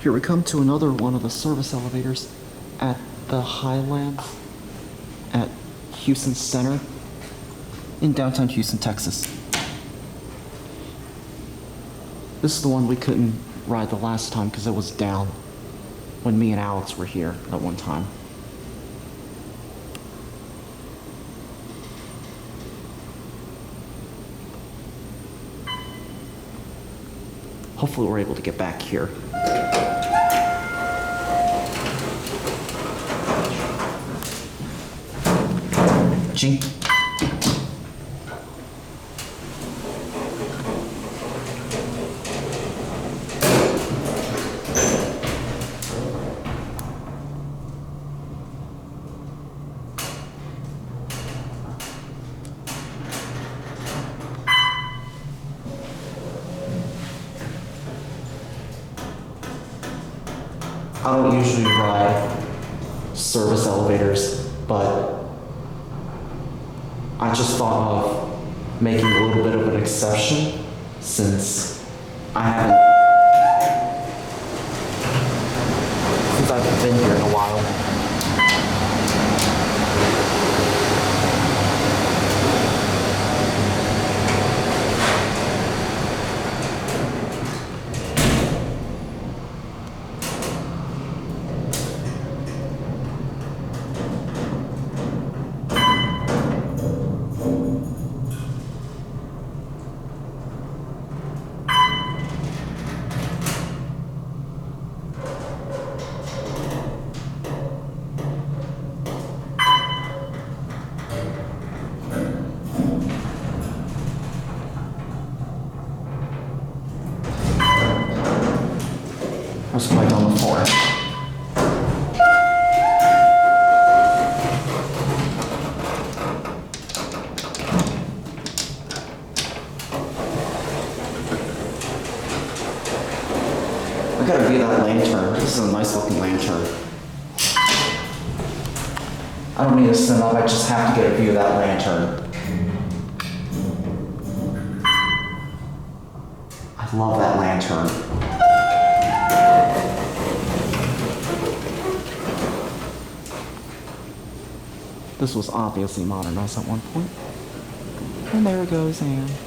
Here we come to another one of the service elevators at the Highlands at Houston Center in downtown Houston, Texas. This is the one we couldn't ride the last time because it was down when me and Alex were here at one time. Hopefully we're able to get back here. G. I don't usually ride service elevators, but I just thought of making a little bit of an exception since I haven't been here in a while. I was quite on the floor. I gotta view that lantern. This is a nice looking lantern. I don't need to stand up, I just have to get a view of that lantern. I love that lantern. This was obviously modernized at one point. And there goes Anne.